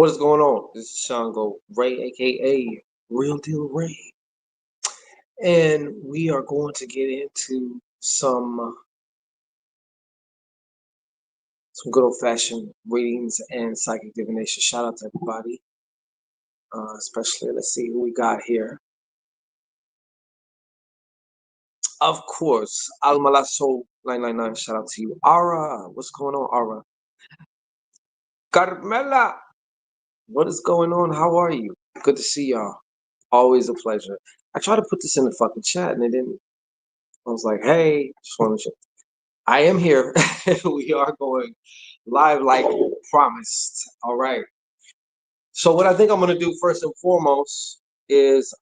What is going on? This is Shango Ray, aka Real Deal Ray, and we are going to get into some good old fashioned readings and psychic divination. Shout out to everybody, especially let's see who we got here. Of course, Al Malaso 999. Shout out to you, Ara. What's going on, Ara? Carmela, what is going on? How are you? Good to see y'all. Always a pleasure. I tried to put this in the fucking chat and it didn't. I was like, hey, just want to. I am here. We are going live like promised. All right. So what I think I'm gonna do first and foremost is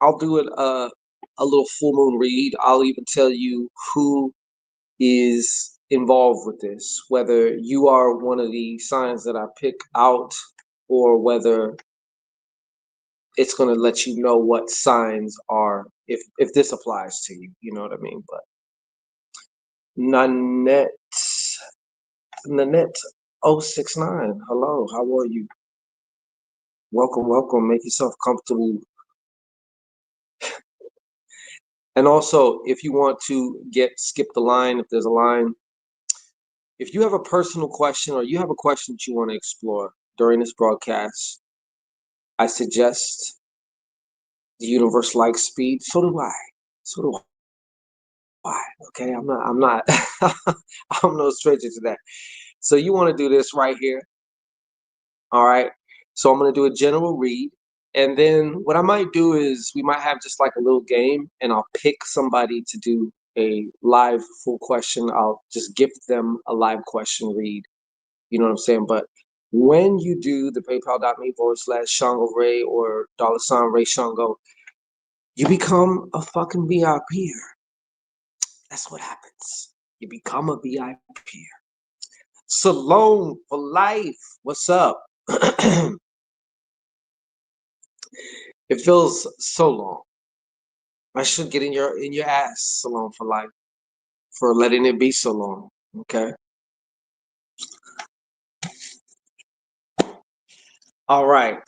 I'll do a little full moon read. I'll even tell you who is involved with this, whether you are one of the signs that I pick out or whether it's gonna let you know what signs are if this applies to you. You know what I mean? But Nanette Nanette 069. Hello, how are you? Welcome, welcome. Make yourself comfortable. And also, if you want to skip the line, if there's a line, if you have a personal question or you have a question that you want to explore during this broadcast, I suggest the universe likes speed. So do I. So do I. Okay, I'm not I'm no stranger to that. So you want to do this right here. All right. So I'm going to do a general read. And then what I might do is we might have just like a little game and I'll pick somebody to do a live full question. I'll just gift them a live question read. You know what I'm saying? But when you do the PayPal.me/Shango Ray or $ Ray Shango, you become a fucking VIPer. That's what happens. You become a VIPer. Salone for life. What's up? It feels so long. I should get in your ass, Salone for life, for letting it be so long. Okay. All right.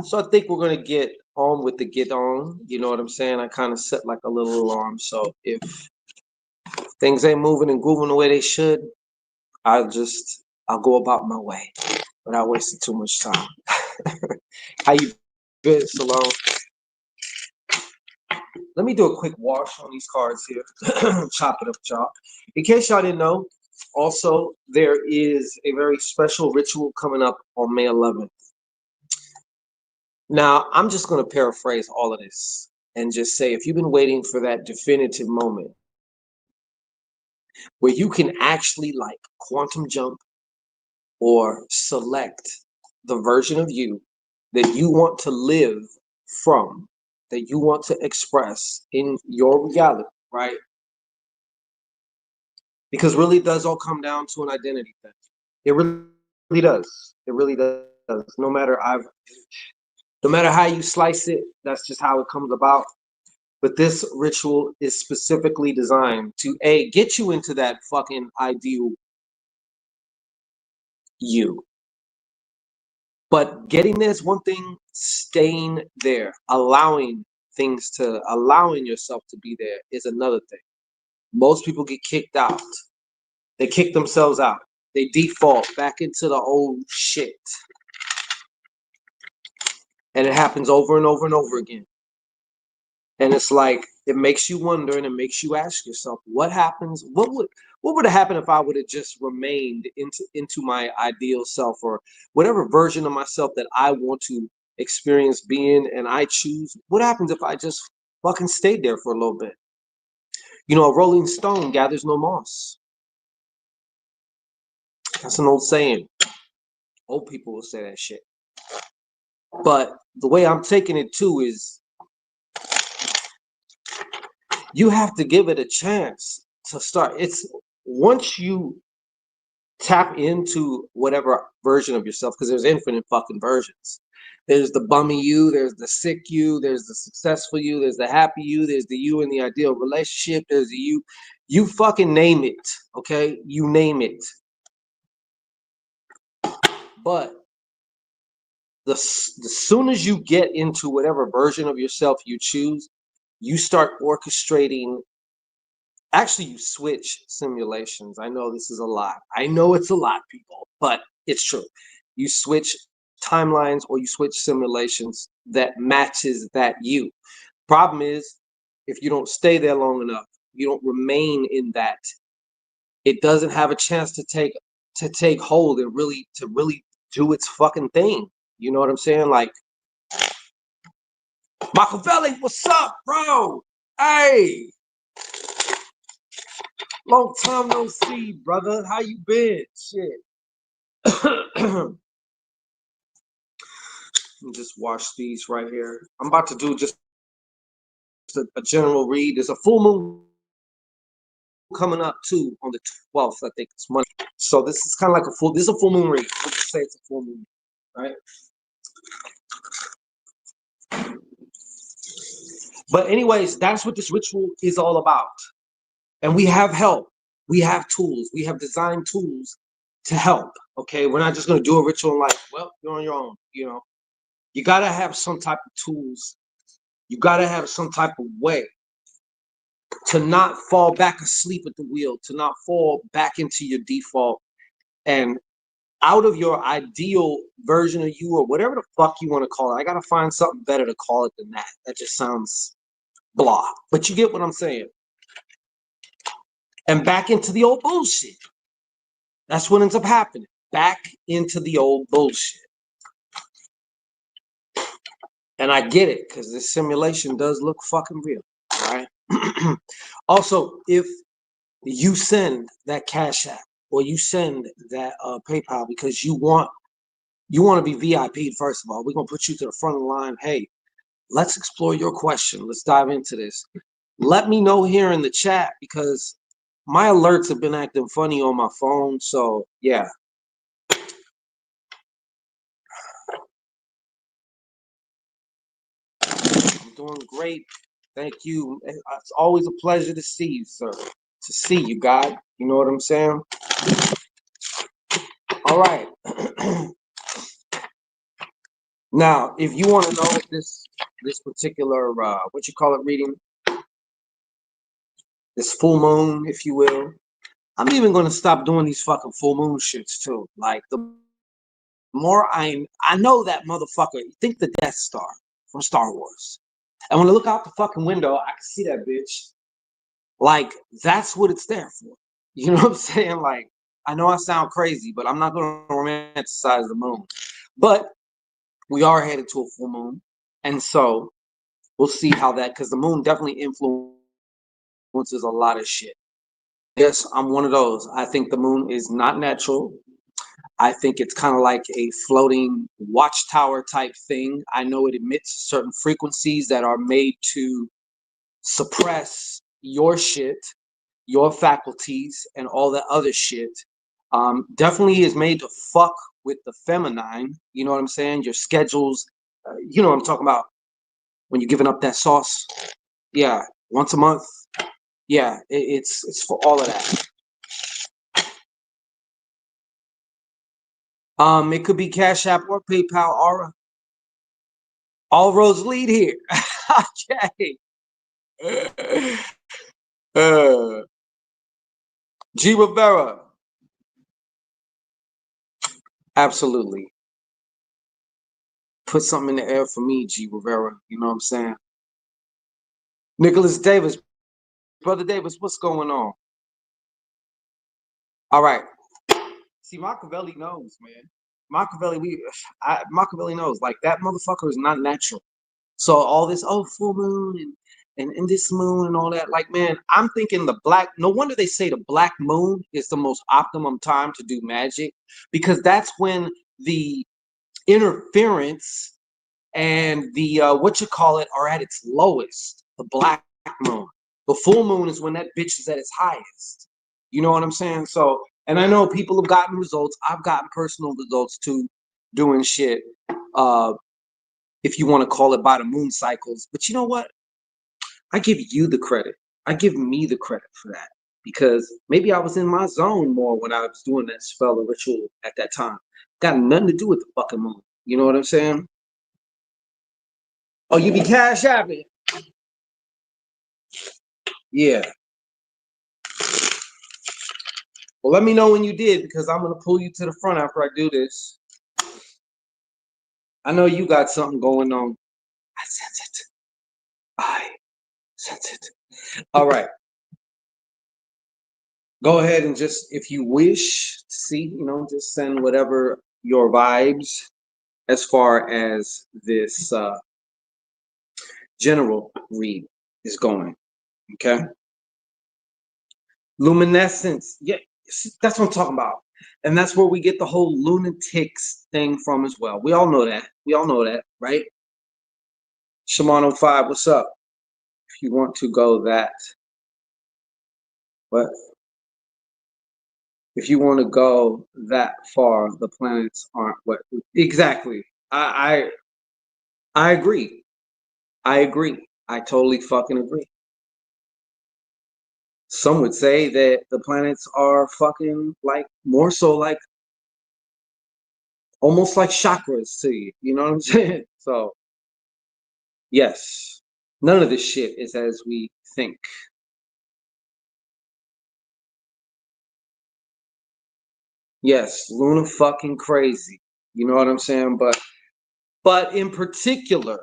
So I think we're gonna get on with the get on. You know what I'm saying? I kind of set like a little alarm. So if things ain't moving and grooving the way they should, I'll go about my way without wasting too much time. How you been, Salone? Let me do a quick wash on these cards here. Chop it up, y'all. In case y'all didn't know, also there is a very special ritual coming up on May 11th. Now, I'm just going to paraphrase all of this and just say if you've been waiting for that definitive moment where you can actually like quantum jump or select the version of you that you want to live from, that you want to express in your reality, right? Because really it does all come down to an identity thing. It really does. It really does. No matter how you slice it, that's just how it comes about. But this ritual is specifically designed to get you into that fucking ideal you. But getting there is one thing, staying there, allowing yourself to be there is another thing. Most people get kicked out. They kick themselves out. They default back into the old shit. And it happens over and over and over again. And it's like, it makes you wonder and it makes you ask yourself, what happens? What would have happened if I would have just remained into my ideal self or whatever version of myself that I want to experience being and I choose? What happens if I just fucking stayed there for a little bit? You know, a rolling stone gathers no moss. That's an old saying. Old people will say that shit. But the way I'm taking it too is you have to give it a chance to start. It's once you tap into whatever version of yourself, because there's infinite fucking versions. There's the bummy you, there's the sick you, there's the successful you, there's the happy you, there's the you in the ideal relationship, there's the you fucking name it, okay? You name it. But the soon as you get into whatever version of yourself you choose, you start orchestrating. Actually, you switch simulations. I know this is a lot. I know it's a lot, people, but it's true. You switch timelines or you switch simulations that matches that you. Problem is, if you don't stay there long enough, you don't remain in that, it doesn't have a chance to take hold and really do its fucking thing. You know what I'm saying? Like, Machiavelli, what's up, bro? Hey, long time no see, brother. How you been? Shit. Just watch these right here. I'm about to do just a general read. There's a full moon coming up too on the 12th. I think it's Monday. So this is kind of like this is a full moon read. Let's just say it's a full moon, right? But anyways, that's what this ritual is all about. And we have help. We have tools. We have designed tools to help. Okay, we're not just gonna do a ritual and like, well, you're on your own. You know, you gotta have some type of tools. You gotta have some type of way to not fall back asleep at the wheel, to not fall back into your default and out of your ideal version of you, or whatever the fuck you want to call it. I gotta find something better to call it than that. That just sounds blah. But you get what I'm saying. And back into the old bullshit. That's what ends up happening. Back into the old bullshit. And I get it, because this simulation does look fucking real. All right. Also, if you send that Cash App or you send that PayPal because you want to be VIP'd, first of all, we're gonna put you to the front of the line. Hey, let's explore your question. Let's dive into this. Let me know here in the chat, because my alerts have been acting funny on my phone. So yeah. I'm doing great. Thank you. It's always a pleasure to see you, sir. To see you, God. You know what I'm saying? All right. Now, if you want to know this particular what you call it reading, this full moon, if you will, I'm even going to stop doing these fucking full moon shits too. Like, the more I know that motherfucker, think the Death Star from Star Wars. And when I look out the fucking window, I can see that bitch. Like, that's what it's there for. You know what I'm saying? Like, I know I sound crazy, but I'm not going to romanticize the moon. But we are headed to a full moon. And so we'll see how that, because the moon definitely influences a lot of shit. Yes, I'm one of those. I think the moon is not natural. I think it's kind of like a floating watchtower type thing. I know it emits certain frequencies that are made to suppress your shit, your faculties, and all that other shit. Definitely is made to fuck with the feminine. You know what I'm saying? Your schedules. You know what I'm talking about when you're giving up that sauce. Yeah, once a month. Yeah, it's for all of that. It could be Cash App or PayPal. All roads lead here. Okay. G Rivera. Absolutely. Put something in the air for me, G Rivera. You know what I'm saying? Nicholas Davis. Brother Davis, what's going on? All right. See, Machiavelli knows, man. Machiavelli knows. Like, that motherfucker is not natural. So all this, oh, full moon and this moon and all that, like, man, I'm thinking the black, no wonder they say the black moon is the most optimum time to do magic, because that's when the interference and the what you call it are at its lowest. The black moon. The full moon is when that bitch is at its highest. You know what I'm saying? So, and I know people have gotten results. I've gotten personal results too, doing shit. If you want to call it by the moon cycles. But you know what? I give you the credit. I give me the credit for that, because maybe I was in my zone more when I was doing that spell or ritual at that time. Got nothing to do with the fucking moon. You know what I'm saying? Oh, you be cash happy. Yeah. Well, let me know when you did, because I'm gonna pull you to the front after I do this. I know you got something going on. I sense it. I sense it. All right. Go ahead and just, if you wish to see, just send whatever your vibes as far as this general read is going. Okay. Luminescence. Yeah, that's what I'm talking about. And that's where we get the whole lunatics thing from as well. We all know that. We all know that, right? Shimano 5, what's up? If you want to go that, but if you want to go that far, the planets aren't what exactly. I agree. I agree. I totally fucking agree. Some would say that the planets are fucking like more so like almost like chakras to you. You know what I'm saying? So yes, none of this shit is as we think. Yes, Luna fucking crazy. You know what I'm saying? But in particular,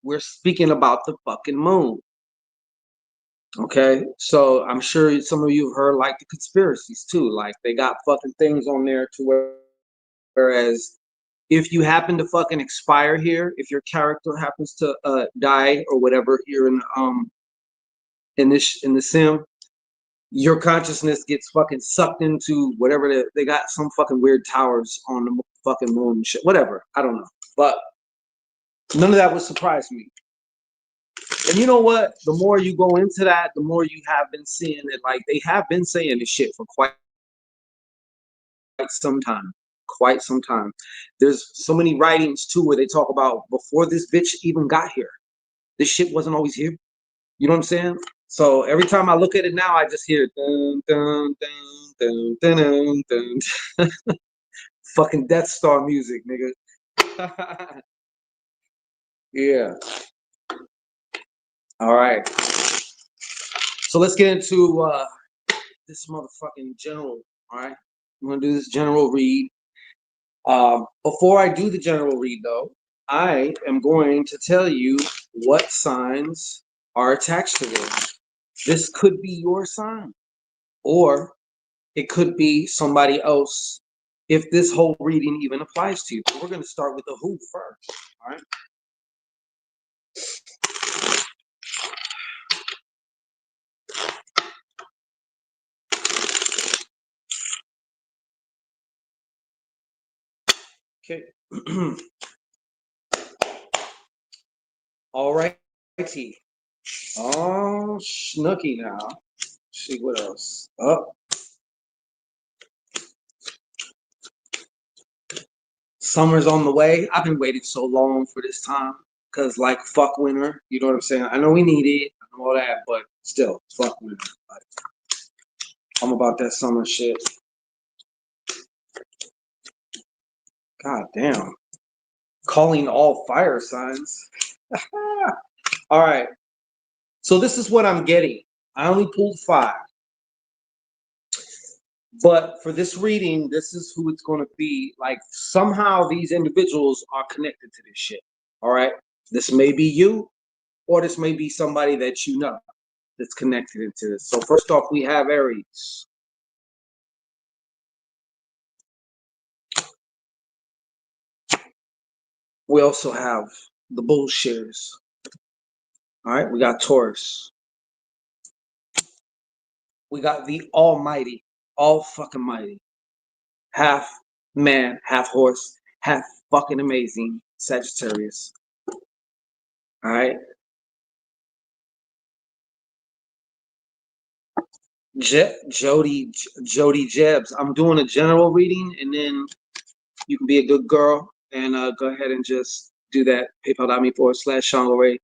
we're speaking about the fucking moon. Okay, so I'm sure some of you have heard like the conspiracies too. Like they got fucking things on there to whereas if you happen to fucking expire here, if your character happens to die or whatever here in the sim, your consciousness gets fucking sucked into whatever they got some fucking weird towers on the fucking moon and shit. Whatever, I don't know, but none of that would surprise me. And you know what? The more you go into that, the more you have been seeing it. Like they have been saying this shit for quite some time. Quite some time. There's so many writings too where they talk about before this bitch even got here. This shit wasn't always here. You know what I'm saying? So every time I look at it now, I just hear dun dun dun dun dun dun, dun. Fucking Death Star music, nigga. Yeah. All right. So let's get into this motherfucking general. All right. I'm gonna do this general read. Before I do the general read, though, I am going to tell you what signs are attached to this. This could be your sign, or it could be somebody else if this whole reading even applies to you. So we're going to start with the who first. All right. Okay. All righty. Oh, snooky now. Let's see what else. Oh, summer's on the way. I've been waiting so long for this time because, like, fuck winter. You know what I'm saying? I know we need it, I know all that, but still, fuck winter. Like, I'm about that summer shit. God damn. Calling all fire signs. All right. So this is what I'm getting. I only pulled 5. But for this reading, this is who it's going to be. Like somehow these individuals are connected to this shit. All right. This may be you, or this may be somebody that you know that's connected into this. So first off, we have Aries. We also have the bullshitters. All right. We got Taurus. We got the Almighty, all fucking mighty, half man, half horse, half fucking amazing Sagittarius. All right. Jody Jebs. I'm doing a general reading, and then you can be a good girl and go ahead and just do that. PayPal.me/Shango Ray,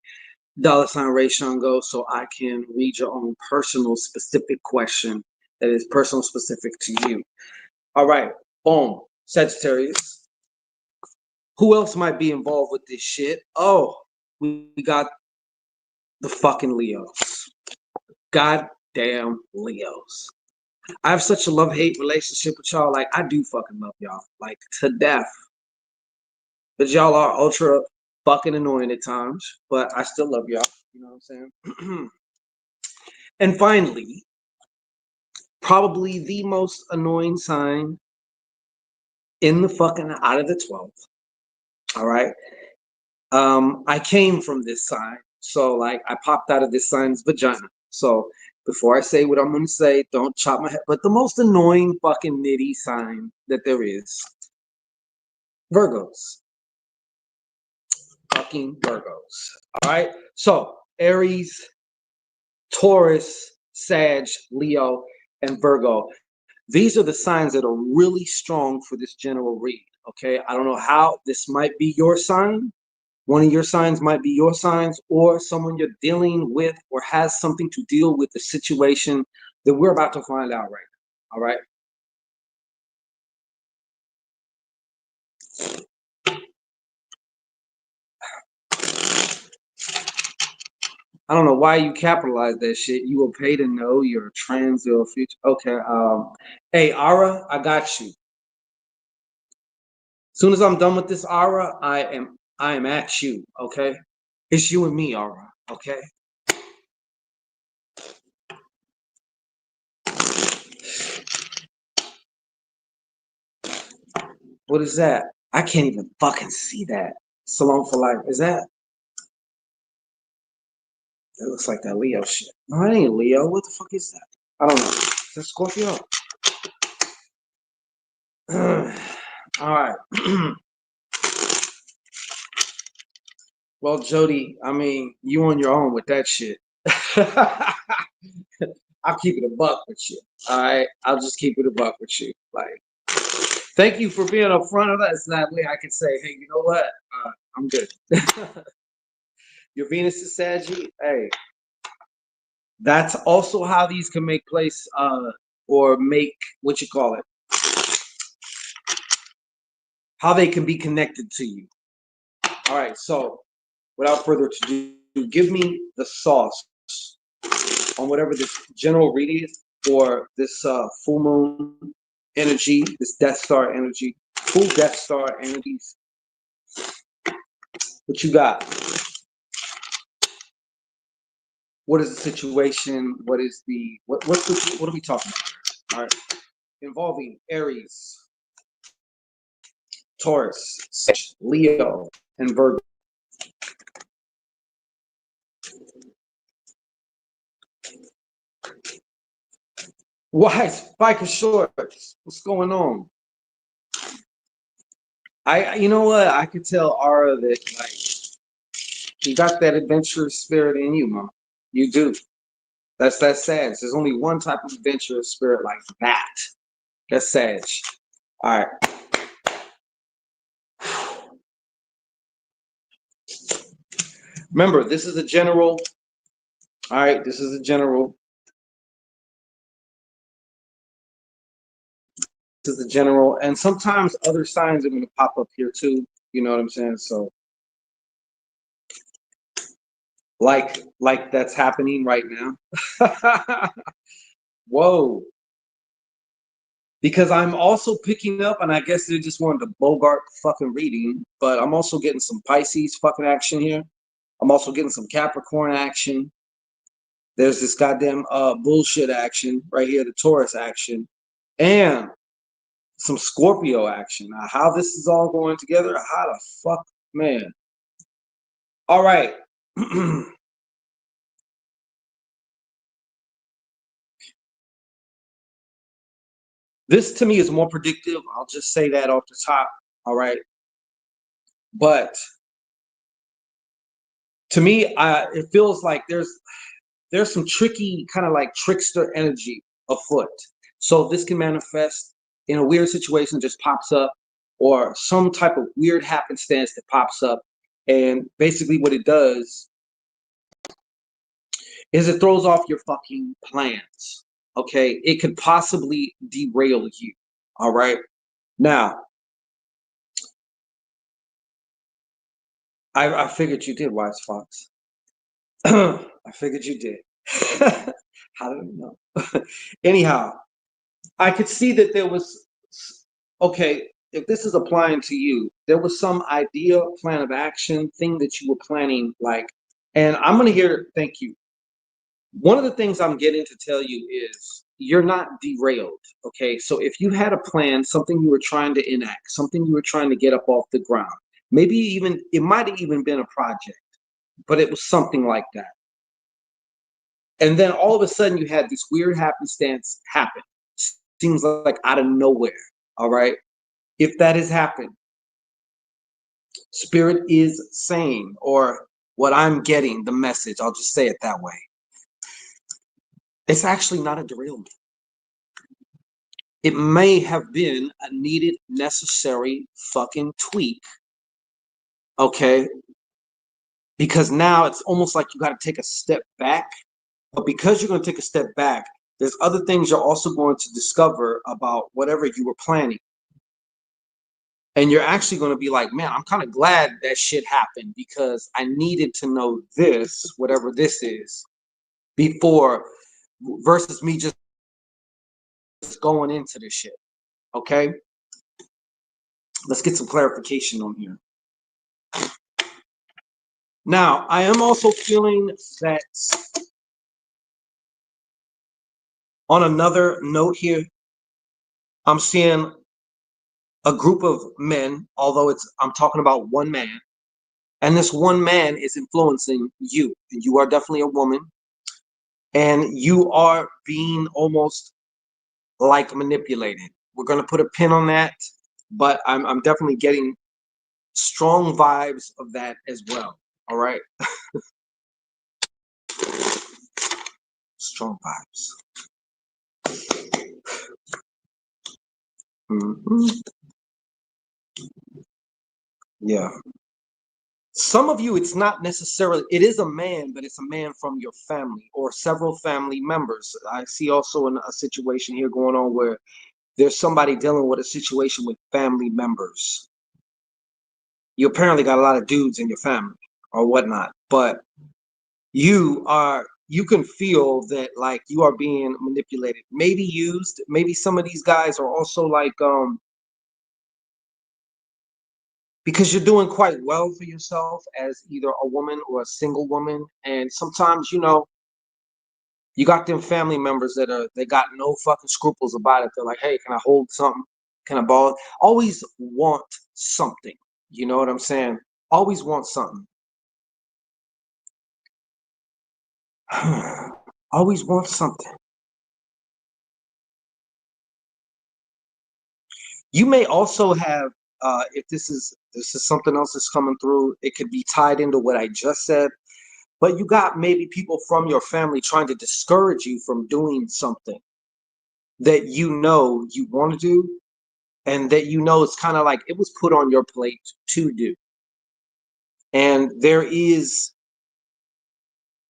$Ray Shango, so I can read your own personal specific question that is personal specific to you. All right. Boom. Sagittarius. Who else might be involved with this shit? Oh, we got the fucking Leos. Goddamn Leos. I have such a love-hate relationship with y'all. Like, I do fucking love y'all, like, to death. But y'all are ultra fucking annoying at times, but I still love y'all. You know what I'm saying? And finally, probably the most annoying sign in the fucking out of the 12. All right. I came from this sign. So like I popped out of this sign's vagina. So before I say what I'm gonna say, don't chop my head. But the most annoying fucking nitty sign that there is, Virgos. Fucking Virgos. All right. So Aries, Taurus, Sag, Leo, and Virgo. These are the signs that are really strong for this general read. Okay. I don't know how this might be your sign. One of your signs might be your signs, or someone you're dealing with or has something to deal with the situation that we're about to find out right now. All right. I don't know why you capitalize that shit. You will pay to know you're trans or future. Okay. Hey, Ara, I got you. As soon as I'm done with this, Ara, I am at you. Okay. It's you and me, Ara. Okay. What is that? I can't even fucking see that. Salon for life. Is that? It looks like that Leo shit. No, it ain't Leo. What the fuck is that? I don't know. Is that Scorpio? All right. Well, Jody, I mean, you on your own with that shit. I'll keep it a buck with you. All right. I'll just keep it a buck with you. Like, thank you for being upfront of that. So that way I can say, hey, you know what? I'm good. Your Venus is Sagittarius. Hey, that's also how these can make place or make what you call it, how they can be connected to you. All right. So without further ado, give me the sauce on whatever this general reading is for this full moon energy, this Death Star energy, full Death Star energies. What you got? What is the situation? What is the what are we talking about? All right. Involving Aries, Taurus, Leo, and Virgo. Why Spike of Shorts? What's going on? You know what? I could tell Ara that like you got that adventurous spirit in you, mom. You do. That's sad. There's only one type of adventurous spirit like that. That's sad. All right. Remember, this is a general. All right, this is a general. This is the general, and sometimes other signs are going to pop up here too. You know what I'm saying? So, like that's happening right now. Whoa. Because I'm also picking up, and I guess they just wanted to Bogart fucking reading, but I'm also getting some Pisces fucking action here. I'm also getting some Capricorn action. There's this goddamn bullshit action right here, the Taurus action, and some Scorpio action. Now, how this is all going together, how the fuck, man. All right. This to me is more predictive. I'll just say that off the top. All right. But to me, it feels like there's some tricky kind of like trickster energy afoot. So this can manifest in a weird situation, just pops up, or some type of weird happenstance that pops up. And basically what it does is it throws off your fucking plans. Okay. It could possibly derail you. All right. Now, I figured you did, Wise Fox. I figured you did. How did I know? Anyhow, I could see that there was, okay, if this is applying to you, there was some idea, plan of action, thing that you were planning, like, and I'm going to hear, thank you. One of the things I'm getting to tell you is you're not derailed. Okay. So if you had a plan, something you were trying to enact, something you were trying to get up off the ground, maybe even, it might have even been a project, but it was something like that. And then all of a sudden you had this weird happenstance happen. Seems like out of nowhere. All right. If that has happened, Spirit is saying, or what I'm getting, the message, I'll just say it that way. It's actually not a derailment. It may have been a needed, necessary fucking tweak. Okay. Because now it's almost like you got to take a step back. But because you're going to take a step back, there's other things you're also going to discover about whatever you were planning. And you're actually going to be like, man, I'm kind of glad that shit happened because I needed to know this, whatever this is, before, versus me just going into this shit. Okay. Let's get some clarification on here. Now, I am also feeling that on another note here, I'm seeing a group of men, although I'm talking about one man, and this one man is influencing you, and you are definitely a woman, and you are being almost like manipulated. We're going to put a pin on that, but I'm definitely getting strong vibes of that as well. All right. Strong vibes. Mm-hmm. Yeah. Some of you, it's not necessarily, it is a man, but it's a man from your family or several family members. I see also a situation here going on where there's somebody dealing with a situation with family members. You apparently got a lot of dudes in your family or whatnot, but you can feel that like you are being manipulated, maybe used. Maybe some of these guys are also like, because you're doing quite well for yourself as either a woman or a single woman. And sometimes, you got them family members they got no fucking scruples about it. They're like, hey, can I hold something? Can I borrow? Always want something. You know what I'm saying? Always want something. Always want something. You may also have, if this is something else that's coming through, it could be tied into what I just said. But you got maybe people from your family trying to discourage you from doing something that you want to do, and that it's kind of like it was put on your plate to do. And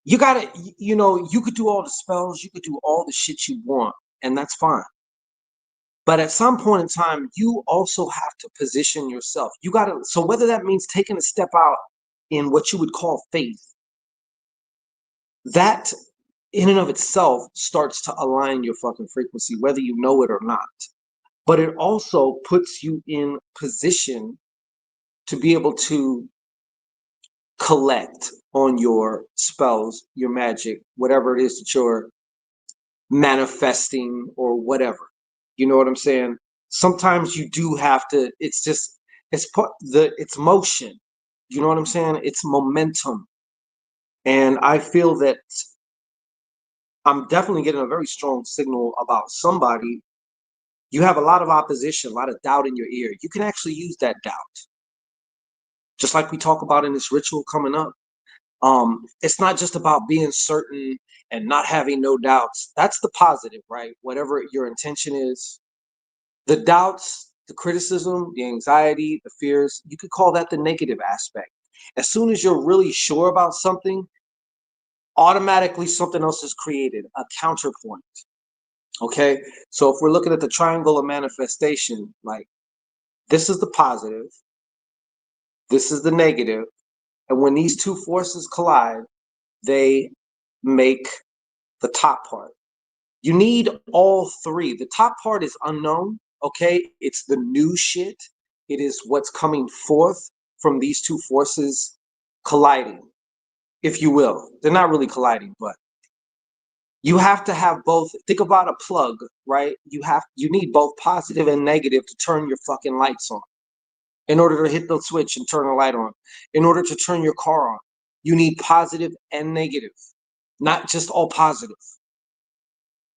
you gotta, you could do all the spells, you could do all the shit you want, and that's fine. But at some point in time, you also have to position yourself. You gotta, so whether that means taking a step out in what you would call faith, that in and of itself starts to align your fucking frequency, whether you know it or not. But it also puts you in position to be able to collect on your spells, your magic, whatever it is that you're manifesting or whatever. You know what I'm saying? Sometimes you do have to, it's motion. You know what I'm saying? It's momentum. And I feel that I'm definitely getting a very strong signal about somebody. You have a lot of opposition, a lot of doubt in your ear. You can actually use that doubt. Just like we talk about in this ritual coming up. It's not just about being certain and not having no doubts. That's the positive, right? Whatever your intention is. The doubts, the criticism, the anxiety, the fears, you could call that the negative aspect. As soon as you're really sure about something, automatically something else is created, a counterpoint. Okay? So if we're looking at the triangle of manifestation, like this is the positive, this is the negative, And when these two forces collide, they make the top part. You need all three. The top part is unknown, okay? It's the new shit. It is what's coming forth from these two forces colliding, if you will. They're not really colliding, but you have to have both. Think about a plug, right? You need both positive and negative to turn your fucking lights on. In order to hit the switch and turn a light on. In order to turn your car on, you need positive and negative, not just all positive.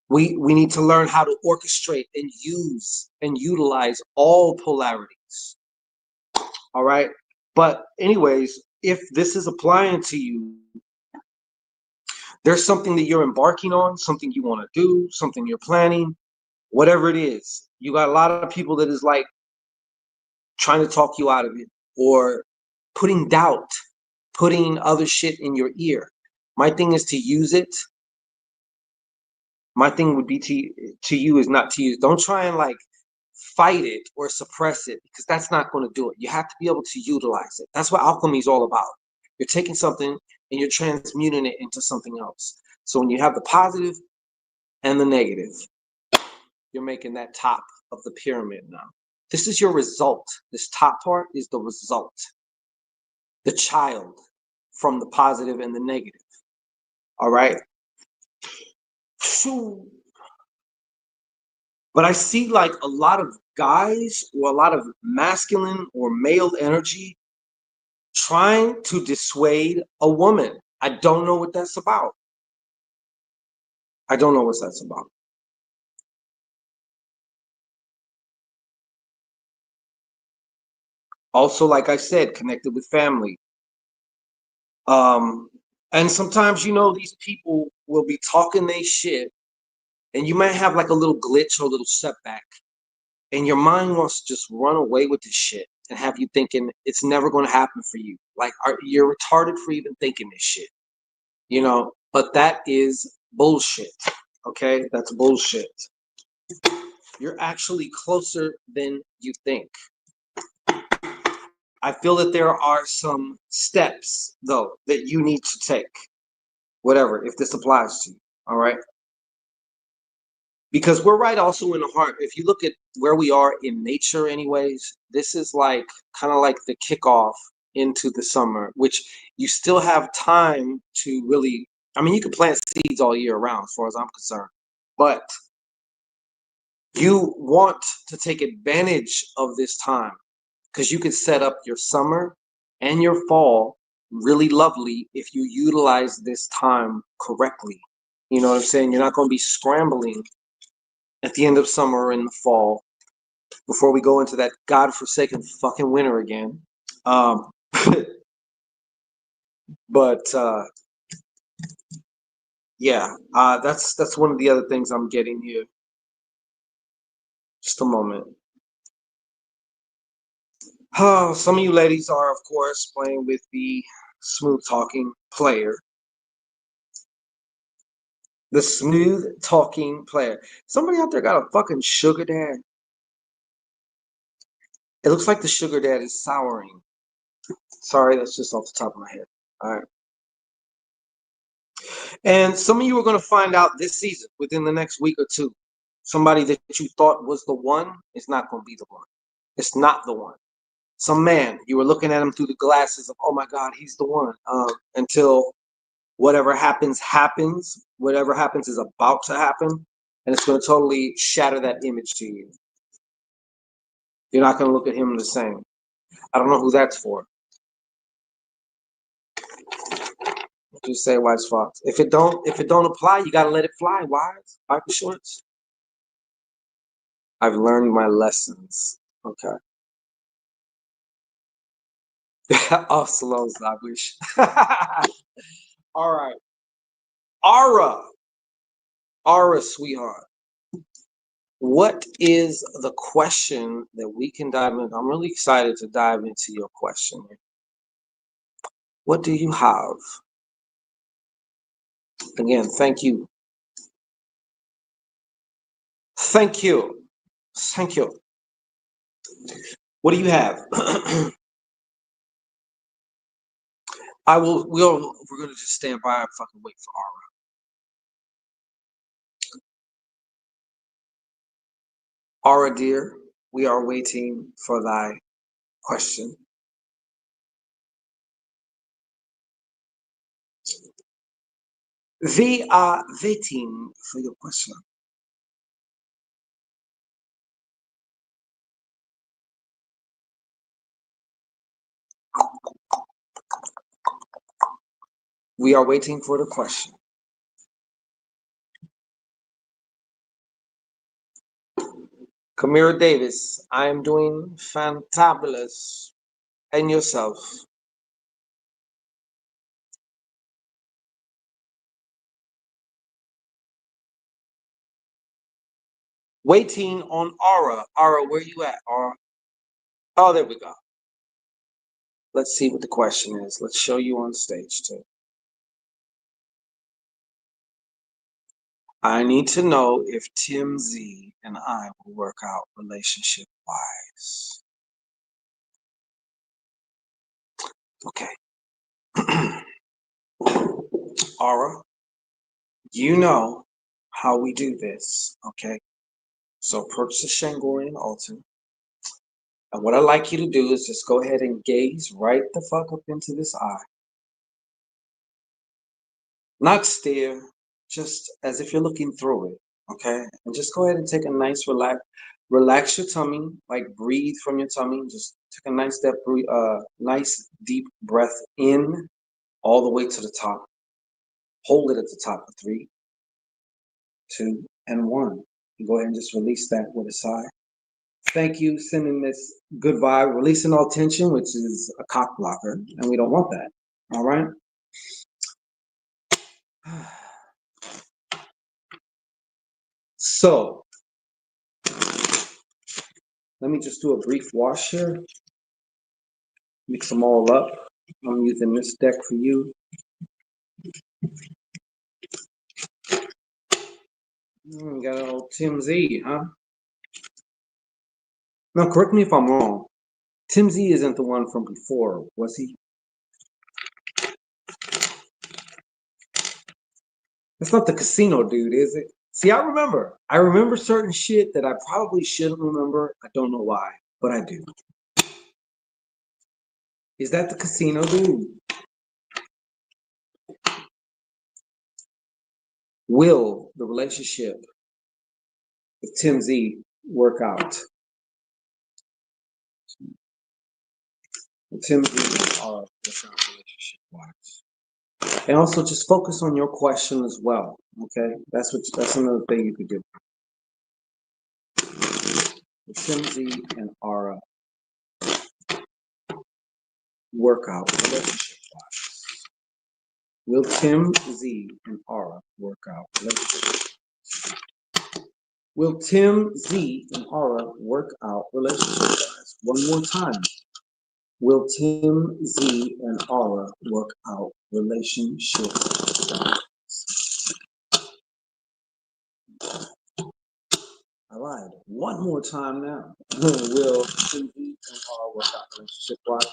We need to learn how to orchestrate and use and utilize all polarities. All right. But anyways, if this is applying to you, there's something that you're embarking on, something you want to do, something you're planning, whatever it is. You got a lot of people that is like trying to talk you out of it or putting doubt, putting other shit in your ear. My thing is to use it. My thing would be to you is not to use. Don't try and like fight it or suppress it, because that's not going to do it. You have to be able to utilize it. That's what alchemy is all about. You're taking something and you're transmuting it into something else. So when you have the positive and the negative, you're making that top of the pyramid now. This is your result. This top part is the result. The child from the positive and the negative. All right. But I see like a lot of guys or a lot of masculine or male energy trying to dissuade a woman. I don't know what that's about. I don't know what that's about. Also, like I said, connected with family. And sometimes, these people will be talking their shit, and you might have like a little glitch or a little setback, and your mind wants to just run away with this shit and have you thinking it's never going to happen for you. Like, you're retarded for even thinking this shit, but that is bullshit. Okay, that's bullshit. You're actually closer than you think. I feel that there are some steps, though, that you need to take. Whatever, if this applies to you, all right? Because we're right also in the heart. If you look at where we are in nature anyways, this is like kind of like the kickoff into the summer, which you still have time to really, you can plant seeds all year round as far as I'm concerned, but you want to take advantage of this time because you can set up your summer and your fall really lovely if you utilize this time correctly. You know what I'm saying? You're not going to be scrambling at the end of summer or in the fall before we go into that godforsaken fucking winter again. But yeah, that's one of the other things I'm getting here. Just a moment. Some of you ladies are, of course, playing with the smooth talking player. The smooth talking player. Somebody out there got a fucking sugar dad. It looks like the sugar dad is souring. Sorry, that's just off the top of my head. All right. And some of you are going to find out this season, within the next week or two, somebody that you thought was the one is not going to be the one. It's not the one. Some man, you were looking at him through the glasses of, oh my God, he's the one. Until whatever happens, happens. Whatever happens is about to happen. And it's going to totally shatter that image to you. You're not going to look at him the same. I don't know who that's for. Just say Wise Fox. If it don't apply, you gotta let it fly. Wise, Michael Shorts. I've learned my lessons. Okay. Oh, Salone's I wish. All right. Aura, sweetheart. What is the question that we can dive into? I'm really excited to dive into your question. What do you have? Again, thank you. Thank you. Thank you. What do you have? We're gonna just stand by and fucking wait for Aura. Aura, dear, we are waiting for thy question. We are waiting for your question. We are waiting for the question. Kamira Davis, I am doing fantabulous. And yourself? Waiting on Aura. Aura, where you at, Aura? Oh, there we go. Let's see what the question is. Let's show you on stage, too. I need to know if Tim Z and I will work out relationship-wise. Okay. Aura, you know how we do this, okay? So approach the Shangorian altar. And what I'd like you to do is just go ahead and gaze right the fuck up into this eye. Not stare, just as if you're looking through it, okay? And just go ahead and take a nice relax your tummy, like breathe from your tummy. Just take a nice deep breath in all the way to the top. Hold it at the top for 3, 2, and 1. And go ahead and just release that with a sigh. Thank you, sending this good vibe, releasing all tension, which is a cock blocker, and we don't want that. All right. So let me just do a brief wash here. Mix them all up. I'm using this deck for you. Got an old Tim Z, huh? Now, correct me if I'm wrong. Tim Z isn't the one from before, was he? That's not the casino dude, is it? See, I remember. I remember certain shit that I probably shouldn't remember. I don't know why, but I do. Is that the casino dude? Will the relationship with Tim Z work out? Tim Z are relationship wise. And also just focus on your question as well. Okay? That's another thing you could do. Tim Z and Aura work out relationship wise. Will Tim Z and Aura work out relationship? Will Tim Z and Aura work out relationship wise? One more time. Will Tim Z and Aura work out relationship wise? I lied. One more time now. Will Tim Z and Aura work out relationship wise?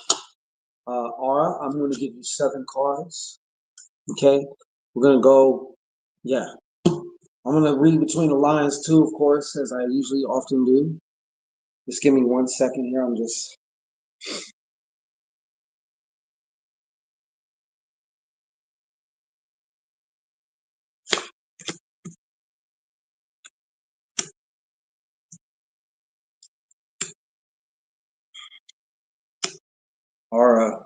Aura, I'm going to give you 7 cards. Okay? We're going to go, yeah. I'm going to read between the lines too, of course, as I usually often do. Just give me 1 second here. I'm just... Aura.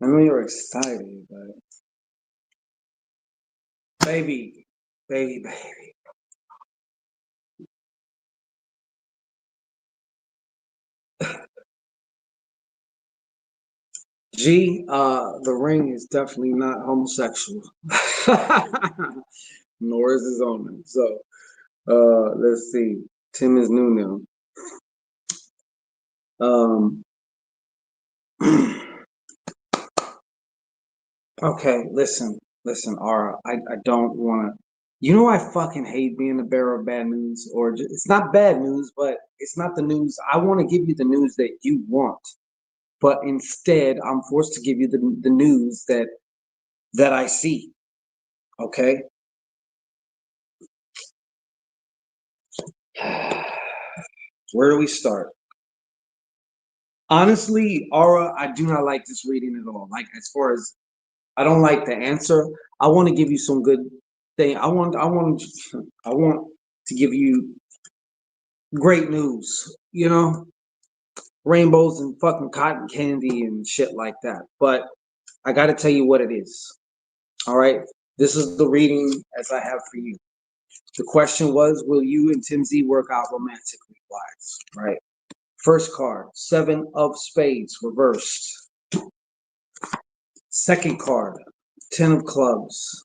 I know you're excited, but... Baby. G, the ring is definitely not homosexual. Nor is his owner. So, let's see. Tim is new now. Okay, listen, Aura. I don't want to. You know, I fucking hate being the bearer of bad news, or just, it's not bad news, but it's not the news. I want to give you the news that you want, but instead, I'm forced to give you the news that I see. Okay. Where do we start? Honestly, Aura, I do not like this reading at all. Like, as far as I don't like the answer, I want to give you some good thing. I want to give you great news. You know, rainbows and fucking cotton candy and shit like that. But I got to tell you what it is. All right. This is the reading as I have for you. The question was, will you and Tim Z work out romantically wise? Right. First card, 7 of Spades, reversed. Second card, 10 of Clubs.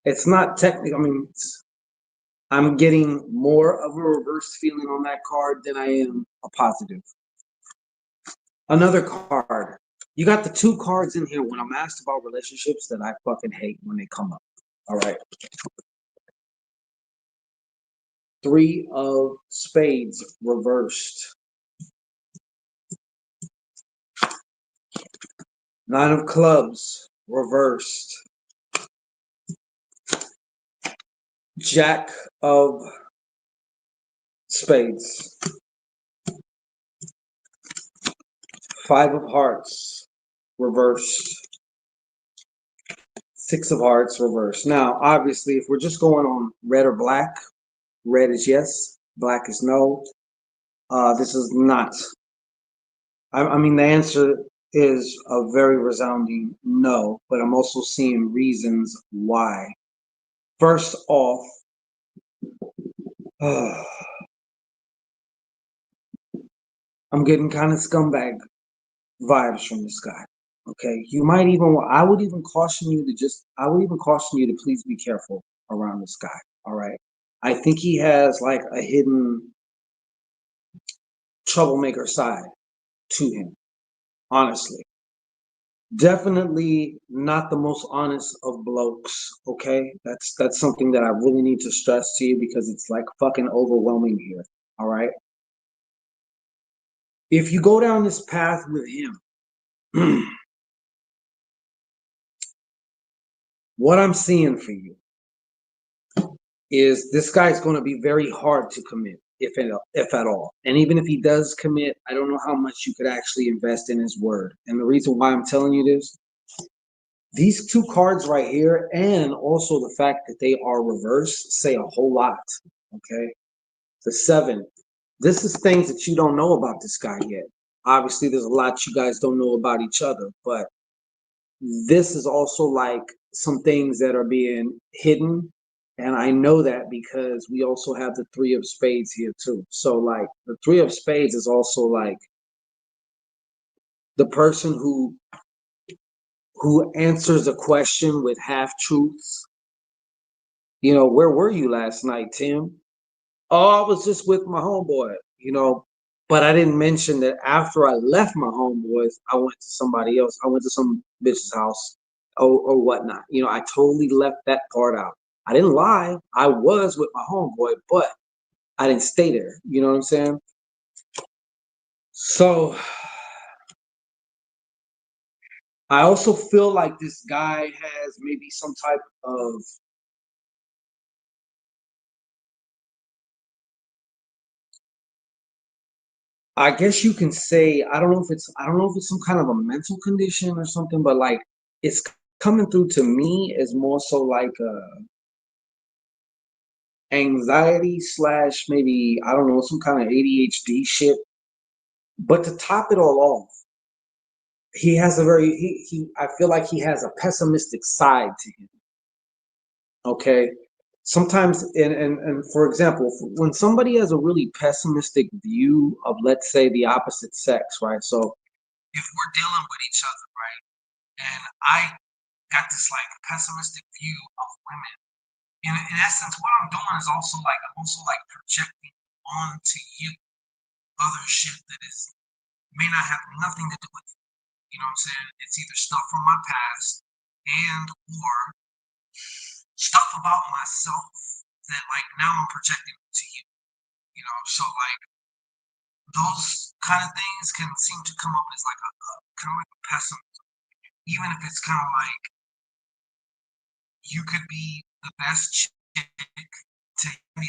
It's not technically, I mean, I'm getting more of a reverse feeling on that card than I am a positive. Another card. You got the 2 cards in here when I'm asked about relationships that I fucking hate when they come up. All right. 3 of Spades, reversed. 9 of Clubs, reversed. Jack of Spades. 5 of Hearts, reversed. 6 of Hearts, reversed. Now, obviously, if we're just going on red or black, red is yes, black is no. This is not. I mean, the answer is a very resounding no, but I'm also seeing reasons why. First off, I'm getting kind of scumbag vibes from this guy. Okay, you might even. I would even caution you to please be careful around this guy. All right, I think he has like a hidden troublemaker side to him. Honestly, definitely not the most honest of blokes. Okay, that's something that I really need to stress to you because it's like fucking overwhelming here. All right, if you go down this path with him, what I'm seeing for you is this guy's going to be very hard to commit, if at all. And even if he does commit, I don't know how much you could actually invest in his word. And the reason why I'm telling you this, these 2 cards right here, and also the fact that they are reversed, say a whole lot. Okay, the 7. This is things that you don't know about this guy yet. Obviously, there's a lot you guys don't know about each other, but this is also like some things that are being hidden, and I know that because we also have the 3 of Spades here too. So like the 3 of Spades is also like the person who answers a question with half truths. You know, where were you last night, Tim? Oh, I was just with my homeboy, but I didn't mention that after I left my homeboys, I went to somebody else. I went to some bitch's house or whatnot. I totally left that part out. I didn't lie. I was with my homeboy, but I didn't stay there. You know what I'm saying? So I also feel like this guy has maybe some type of, I guess you can say, I don't know if it's some kind of a mental condition or something, but like it's coming through to me as more so like anxiety slash maybe, I don't know, some kind of ADHD shit. But to top it all off, he has a very I feel like he has a pessimistic side to him. Okay. Sometimes and for example, when somebody has a really pessimistic view of, let's say, the opposite sex, right? So if we're dealing with each other, right? And I got this like pessimistic view of women. In essence, what I'm doing is I'm also like projecting onto you other shit that is may not have nothing to do with it. You know what I'm saying? It's either stuff from my past and or stuff about myself that like now I'm projecting to you, so like those kind of things can seem to come up as like a kind of like a pessimism, even if it's kind of like you could be the best chick to me,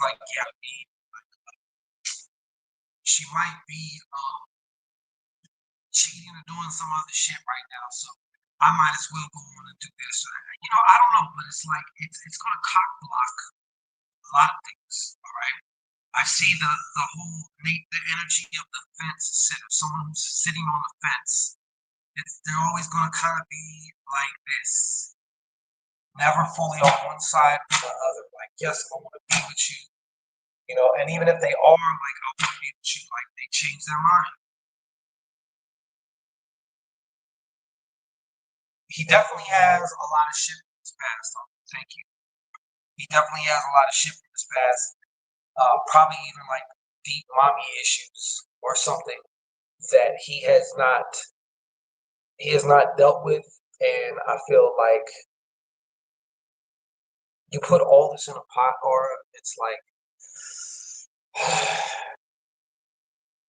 like yeah, she might be cheating or doing some other shit right now, so I might as well go on and do this. I don't know, but it's like it's gonna cock block a lot of things. All right. I see the whole the energy of the fence sit of someone who's sitting on the fence. They're always gonna kind of be like this, never fully on one side or the other. Like, yes, I want to be with you, and even if they are like, I want to be with you, like they change their mind. He definitely has a lot of shit from his past. Thank you. He definitely has a lot of shit from his past. Probably even like deep mommy issues or something that he has not dealt with. And I feel like you put all this in a pot, or it's like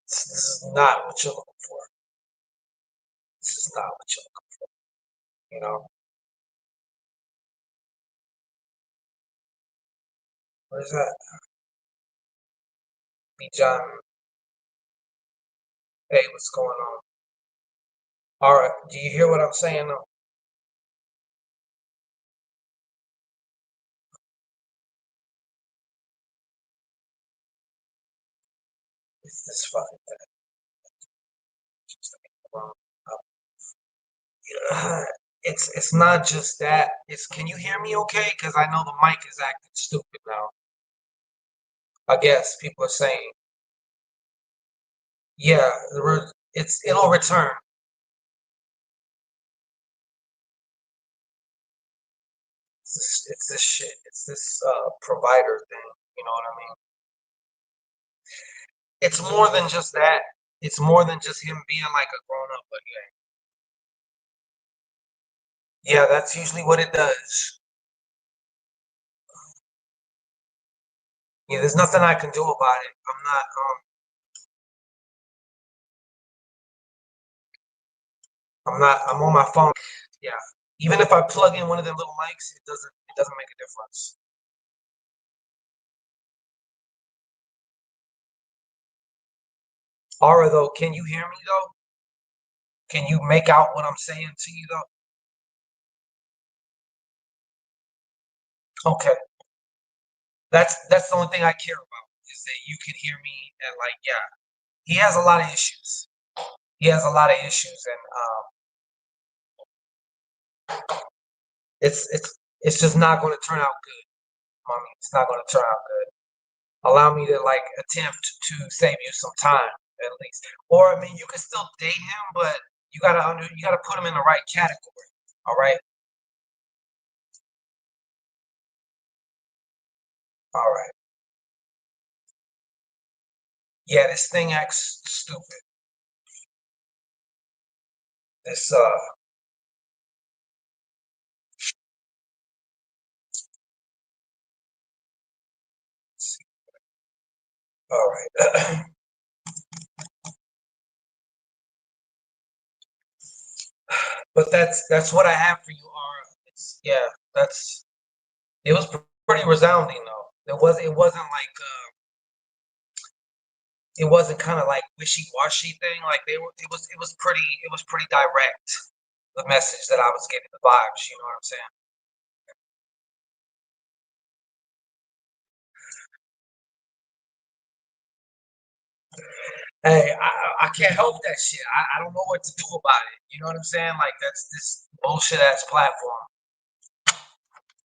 this is not what you're looking for. This is not what you're looking for. What is that? B John. Hey, what's going on? All right, do you hear what I'm saying though? It's this fucking thing. It's not just that. Can you hear me okay? Because I know the mic is acting stupid now. I guess people are saying, yeah, it'll return. It's this shit. It's this provider thing. You know what I mean? It's more than just that. It's more than just him being like a grown up. But yeah, that's usually what it does. Yeah, there's nothing I can do about it. I'm on my phone. Yeah. Even if I plug in one of them little mics, it doesn't make a difference. Aura though, can you hear me though? Can you make out what I'm saying to you though? Okay. That's the only thing I care about is that you can hear me and like yeah. He has a lot of issues. He has a lot of issues and it's just not gonna turn out good, mommy. It's not gonna turn out good. Allow me to like attempt to save you some time at least. Or I mean, you can still date him, but you gotta put him in the right category. All right, all right. Yeah, this thing acts stupid. This all right. But that's what I have for you, Ara. Yeah, that's it was pretty resounding though. It wasn't like it wasn't kind of like wishy-washy thing. Like it was pretty direct. The message that I was getting, the vibes. You know what I'm saying? Hey, I can't help that shit. I don't know what to do about it. You know what I'm saying? Like that's this bullshit ass platform.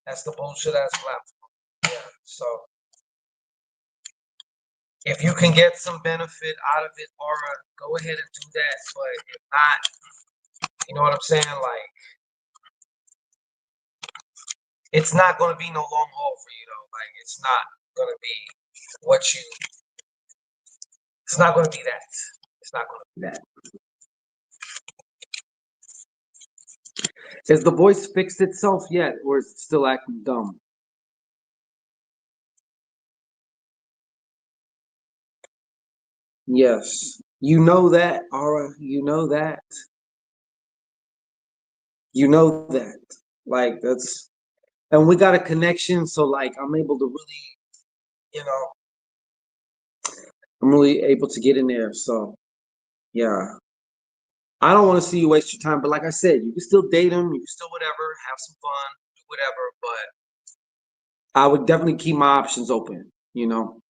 That's the bullshit ass platform. Yeah. So if you can get some benefit out of it, Aura, go ahead and do that. But if not, you know what I'm saying? Like it's not gonna be no long haul for you though. Like it's not gonna be what you. It's not gonna be that. It's not gonna be that. Has the voice fixed itself yet, or is it still acting dumb? Yes. You know that, Aura. You know that. You know that. Like that's and we got a connection, so like I'm able to really, you know, I'm really able to get in there. So yeah. I don't want to see you waste your time, but like I said, you can still date him, you can still whatever, have some fun, do whatever, but I would definitely keep my options open, you know.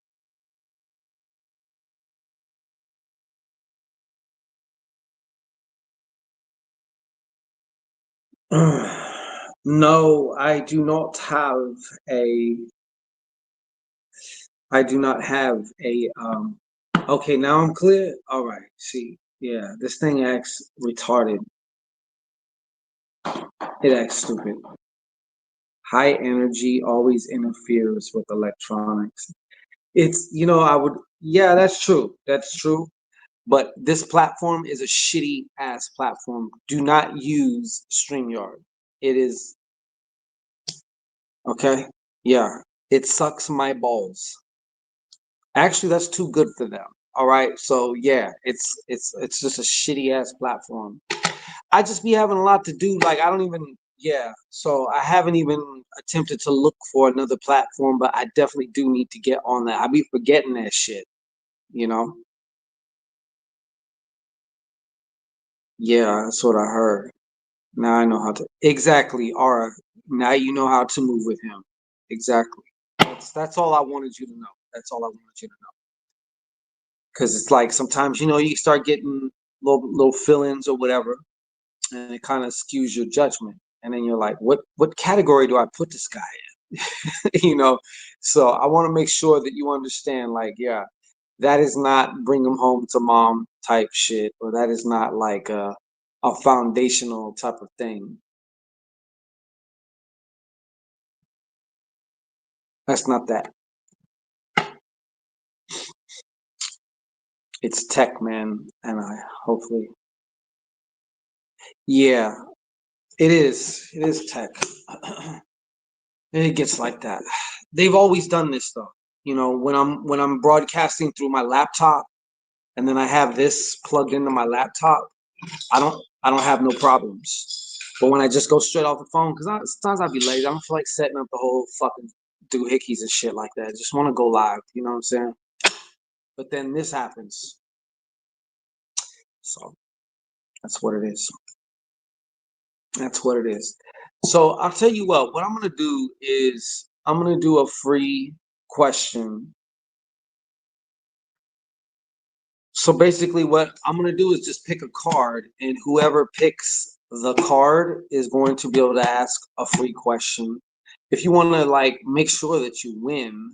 No, a I do not have a okay, now I'm clear. All right. See, yeah, this thing acts retarded. It acts stupid. High energy always interferes with electronics. It's, I would, yeah, that's true. That's true. But this platform is a shitty ass platform. Do not use StreamYard. It is, okay? Yeah, it sucks my balls. Actually, that's too good for them. All right. So yeah, it's just a shitty ass platform. I just be having a lot to do. Like I don't even yeah. So I haven't even attempted to look for another platform, but I definitely do need to get on that. I be forgetting that shit, you know? Yeah, that's what I heard. Now I know how to exactly, Aura. Now you know how to move with him. Exactly. That's all I wanted you to know. That's all I wanted you to know. Because it's like sometimes you start getting little feelings or whatever, and it kind of skews your judgment. And then you're like, what category do I put this guy in? So I want to make sure that you understand, like, yeah, that is not bring him home to mom type shit, or that is not like a foundational type of thing. That's not that. It's tech, man, and I hopefully, yeah, it is. It is tech. It gets like that. They've always done this though. When I'm broadcasting through my laptop and then I have this plugged into my laptop, I don't have no problems. But when I just go straight off the phone, because sometimes I'll be lazy, I don't feel like setting up the whole fucking doohickeys and shit like that. I just want to go live. You know what I'm saying? But then this happens, so that's what it is. That's what it is. So I'll tell you what I'm gonna do is I'm gonna do a free question. So basically, what I'm going to do is just pick a card, and whoever picks the card is going to be able to ask a free question. If you want to like make sure that you win,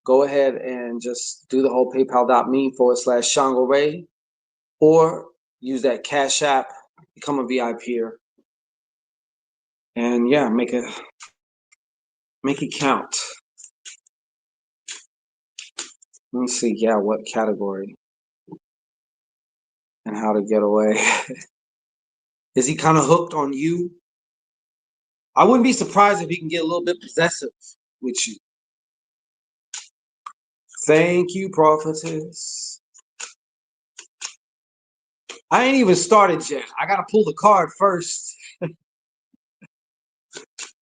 go ahead and just do the whole PayPal.me/Shango Ray, or use that Cash App, become a VIPer, and yeah, make it count. Let me see, yeah, what category and how to get away. Is he kind of hooked on you? I wouldn't be surprised if he can get a little bit possessive with you. Thank you, prophetess. I ain't even started yet. I gotta pull the card first.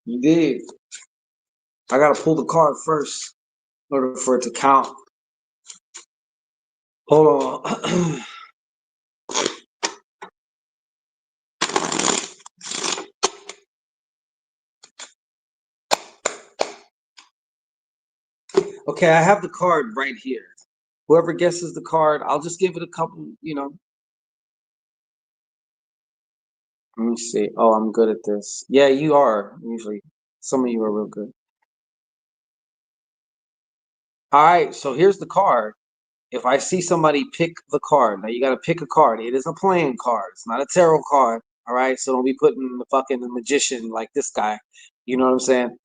You did. I gotta pull the card first in order for it to count. Hold on. Okay, I have the card right here. Whoever guesses the card, I'll just give it a couple. Let me see. Oh, I'm good at this. Yeah, you are usually. Some of you are real good. All right, so here's the card. If I see somebody pick the card, now you got to pick a card. It is a playing card. It's not a tarot card. All right. So don't be putting the fucking magician like this guy. You know what I'm saying?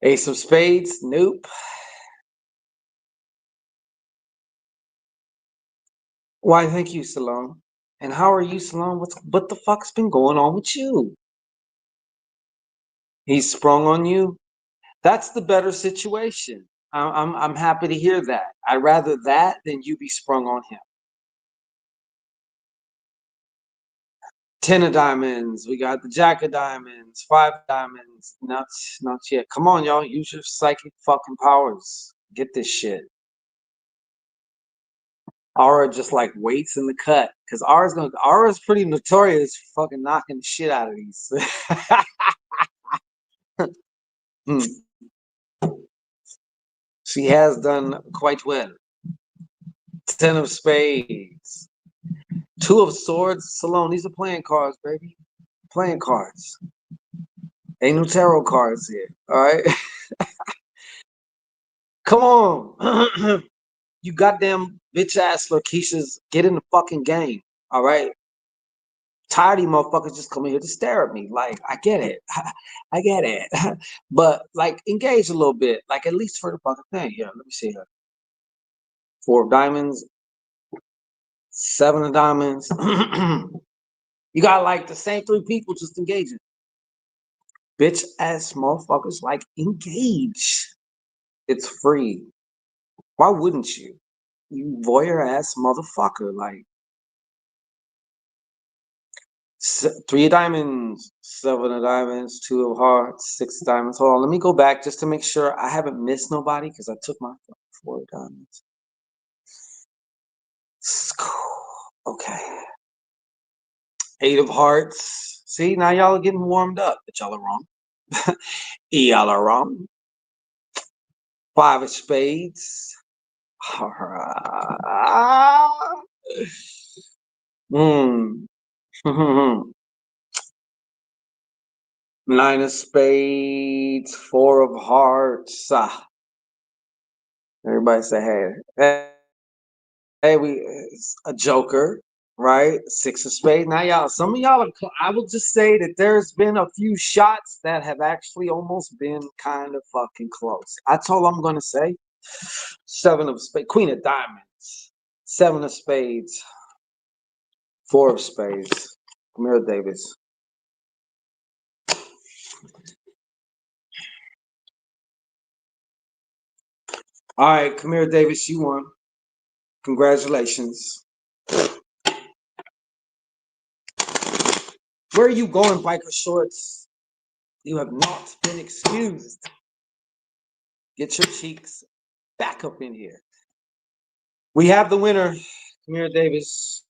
Ace of Spades. Nope. Why? Thank you, Salome. And how are you, Salome? What the fuck's been going on with you? He's sprung on you. That's the better situation. I'm happy to hear that. I'd rather that than you be sprung on him. 10 of diamonds. We got the jack of diamonds, 5 diamonds. Not yet. Come on, y'all. Use your psychic fucking powers. Get this shit. Aura just like waits in the cut because Aura's pretty notorious for fucking knocking the shit out of these. She has done quite well. 10 of spades. 2 of swords. Salone, these are playing cards, baby. Playing cards. Ain't no tarot cards here. All right. Come on. You goddamn bitch ass Lakeisha's get in the fucking game. All right. Tired of you motherfuckers just coming here to stare at me. Like, I get it. I get it. But like engage a little bit. Like at least for the fucking thing. Here, let me see here. 4 of diamonds, 7 of diamonds. You got like the same 3 people just engaging. Bitch ass motherfuckers, like engage. It's free. Why wouldn't you? You voyeur ass motherfucker. Like 3 of diamonds, 7 of diamonds, 2 of hearts, 6 of diamonds. Hold on, let me go back just to make sure I haven't missed nobody because I took my 4 of diamonds. Okay. 8 of hearts. See, now y'all are getting warmed up, but y'all are wrong. Y'all are wrong. 5 of spades. Hmm. 9 of spades, 4 of hearts. Everybody say, hey, it's a joker, right? 6 of spades. Now, y'all, some of y'all, I will just say that there's been a few shots that have actually almost been kind of fucking close. That's all I'm going to say. 7 of spades, Queen of diamonds, 7 of spades, 4 of spades. Camille Davis. All right, Kamira Davis, you won. Congratulations. Where are you going, biker shorts? You have not been excused. Get your cheeks back up in here. We have the winner, Kamira Davis.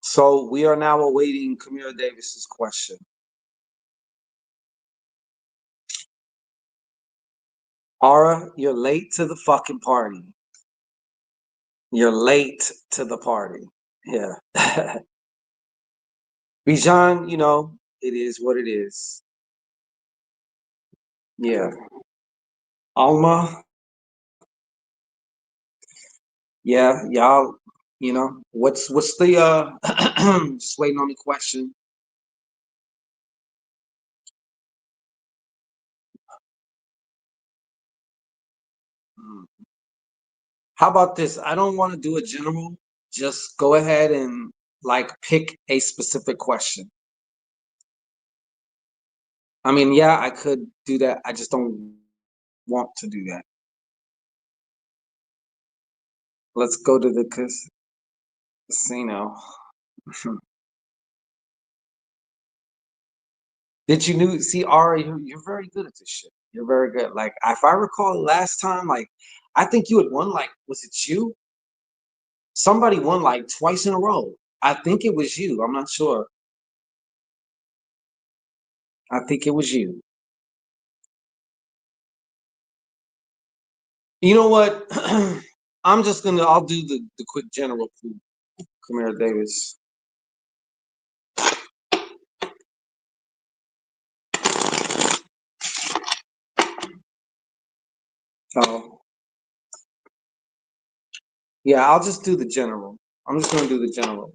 So we are now awaiting Kamira Davis's question. Aura, you're late to the fucking party. You're late to the party. Yeah. Bijan, you know, it is what it is. Yeah. Alma, yeah, y'all, you know, what's the just waiting on the question. How about this? I don't want to do a general. Just go ahead and like pick a specific question. I mean, yeah, I could do that. I just don't want to do that. Let's go to the casino. Did you see Ari? You're very good at this shit. You're very good. Like if I recall last time, like I think you had won. Like was it you? Somebody won like twice in a row. I think it was you. I'm not sure. I think it was you. You know what? I'll do the quick general pool. Kamara Davis. Oh, yeah, I'll just do the general. I'm just gonna do the general.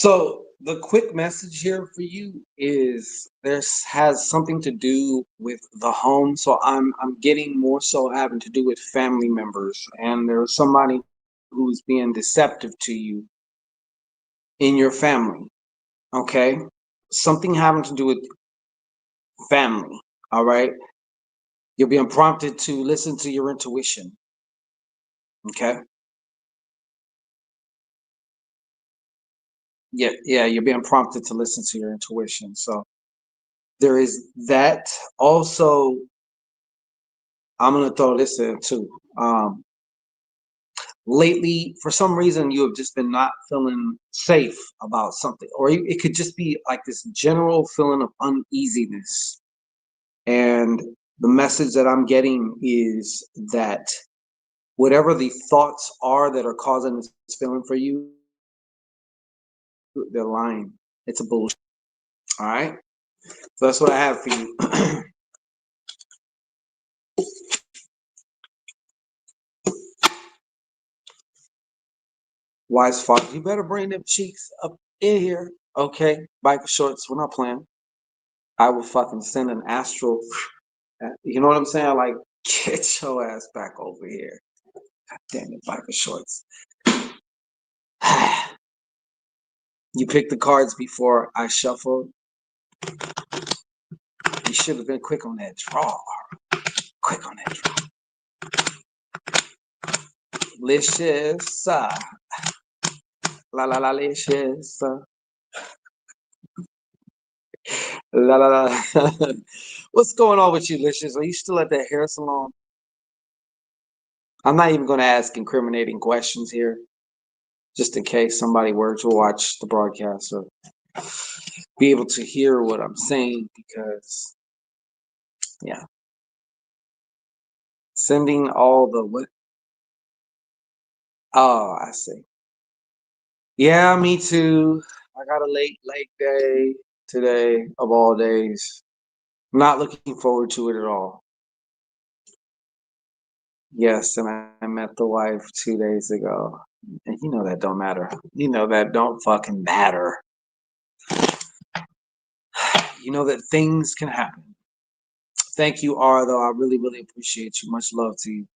So the quick message here for you is this has something to do with the home. So I'm getting more so having to do with family members, and there's somebody who's being deceptive to you in your family. Okay, something having to do with family. All right, you're being prompted to listen to your intuition. Okay, yeah, you're being prompted to listen to your intuition. So there is that. Also, I'm gonna throw this in too. Lately, for some reason, you have just been not feeling safe about something, or it could just be like this general feeling of uneasiness. And the message that I'm getting is that whatever the thoughts are that are causing this feeling for you, they're lying. It's a bullshit. All right. So that's what I have for you. Wise father, you better bring them cheeks up in here. Okay. Biker shorts. We're not playing. I will fucking send an astral. You know what I'm saying? Like, get your ass back over here. God damn it, biker shorts. You picked the cards before I shuffled. You should have been quick on that draw. Quick on that draw. Licious. La la la licious. La la la. What's going on with you, Licious? Are you still at that hair salon? I'm not even going to ask incriminating questions here, just in case somebody were to watch the broadcast or be able to hear what I'm saying, because, yeah, sending all the what? Oh, I see. Yeah, me too. I got a late day today of all days. Not looking forward to it at all. Yes, and I met the wife 2 days ago. And you know that don't matter. You know that don't fucking matter. You know that things can happen. Thank you, R, though. I really, really appreciate you. Much love to you.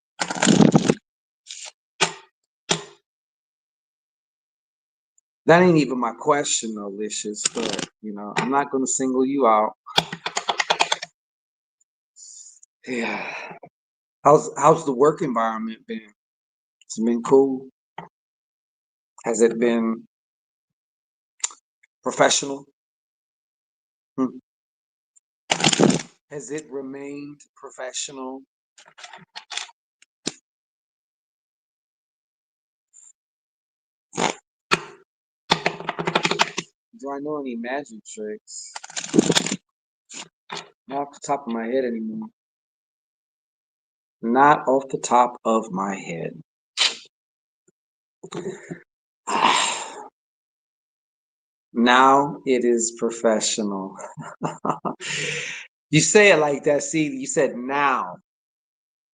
That ain't even my question, though, Licious. But, I'm not going to single you out. Yeah. How's the work environment been? It's been cool. Has it been professional? Hmm. Has it remained professional? Do I know any magic tricks? Not off the top of my head anymore. Not off the top of my head. Now it is professional. You say it like that. See, you said now.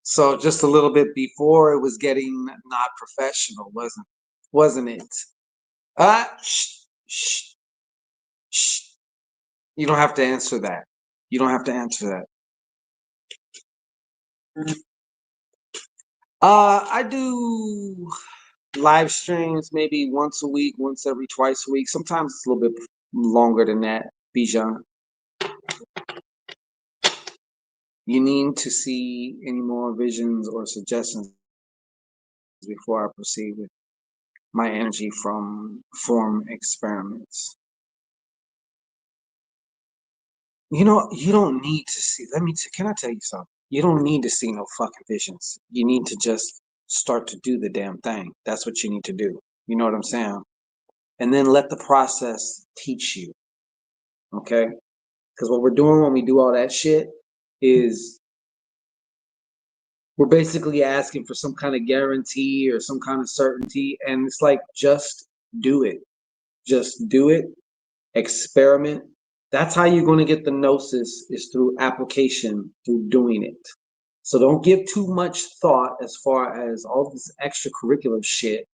So just a little bit before it was getting not professional, wasn't it? Shh, shh, shh. You don't have to answer that. You don't have to answer that. I do live streams maybe once a week, once every twice a week. Sometimes it's a little bit longer than that, Bijan. You need to see any more visions or suggestions before I proceed with my energy from form experiments. You don't need to see. Can I tell you something? You don't need to see no fucking visions. You need to just start to do the damn thing. That's what you need to do. You know what I'm saying? And then let the process teach you. Okay? Because what we're doing when we do all that shit is we're basically asking for some kind of guarantee or some kind of certainty. And it's like, just do it. Just do it. Experiment. That's how you're going to get the gnosis, is through application, through doing it. So don't give too much thought as far as all this extracurricular shit.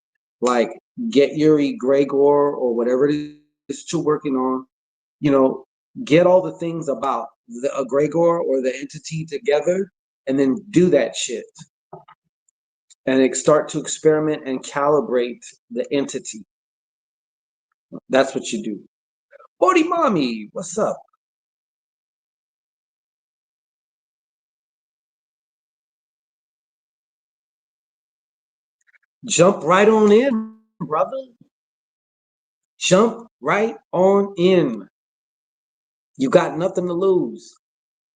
Like, get your egregore or whatever it you're working on, you know, get all the things about the egregor or the entity together, and then do that shit. And start to experiment and calibrate the entity. That's what you do. Bodhi mommy, what's up? Jump right on in, brother. Jump right on in. You got nothing to lose.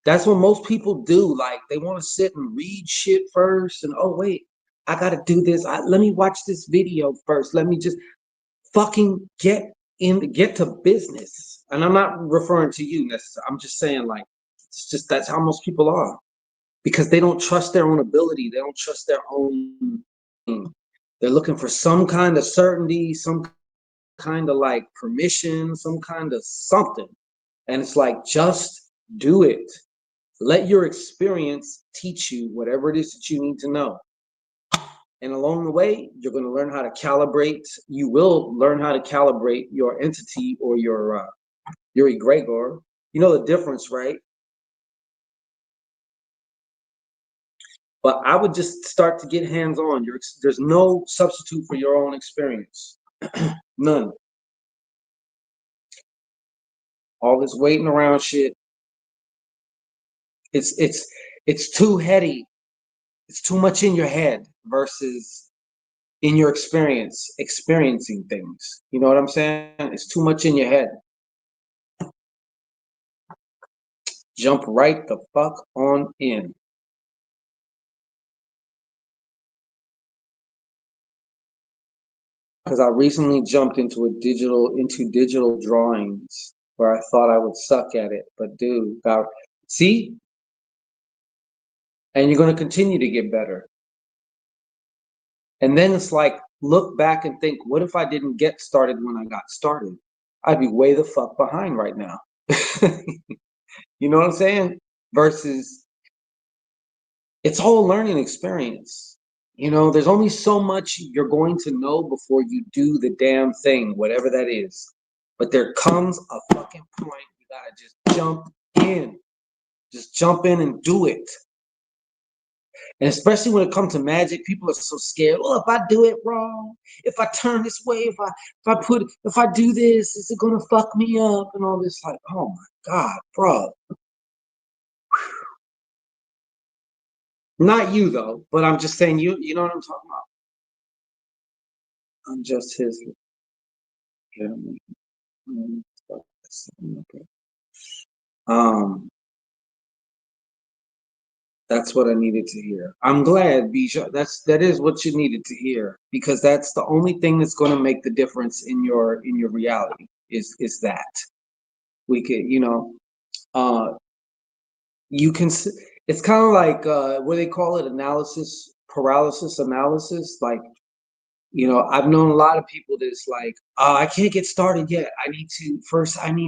That's what most people do. Like, they want to sit and read shit first, and oh wait, I gotta do this. Let me watch this video first. Let me just fucking get to business. And I'm not referring to you necessarily. I'm just saying, like, it's just that's how most people are, because they don't trust their own ability. They don't trust their own. They're looking for some kind of certainty, some kind of like permission, some kind of something. And it's like, just do it. Let your experience teach you whatever it is that you need to know. And along the way, you're going to learn how to calibrate. You will learn how to calibrate your entity or your egregor. You know the difference, right? But I would just start to get hands-on. There's no substitute for your own experience. None. All this waiting around shit. It's too heady. It's too much in your head versus in your experience, experiencing things. You know what I'm saying? It's too much in your head. Jump right the fuck on in. Because I recently jumped into digital drawings where I thought I would suck at it, but dude, see, and you're going to continue to get better. And then it's like, look back and think, what if I didn't get started when I got started? I'd be way the fuck behind right now. You know what I'm saying? Versus, it's all a learning experience. You know, there's only so much you're going to know before you do the damn thing, whatever that is. But there comes a fucking point, you gotta just jump in. Just jump in and do it. And especially when it comes to magic, people are so scared. Well, if I do it wrong, if I turn this way, if I do this, is it gonna fuck me up and all this? Like, oh my God, bro. Not you though, but I'm just saying you know what I'm talking about. I'm just his. Um, that's what I needed to hear. I'm glad, Bisha. That is what you needed to hear, because that's the only thing that's going to make the difference in your reality. Is that we could, you can. It's kind of like what they call it, analysis paralysis analysis. Like, I've known a lot of people that's like, I can't get started yet. I need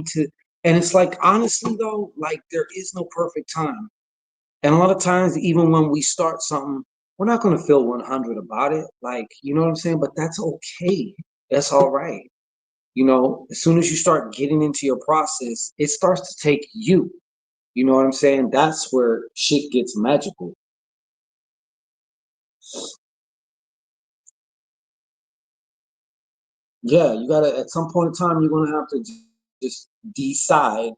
to, and it's like, honestly though, like, there is no perfect time. And a lot of times, even when we start something, we're not going to feel 100 about it. Like, you know what I'm saying? But that's okay. That's all right. As soon as you start getting into your process, it starts to take you. You know what I'm saying? That's where shit gets magical. Yeah, you gotta, at some point in time, you're gonna have to just decide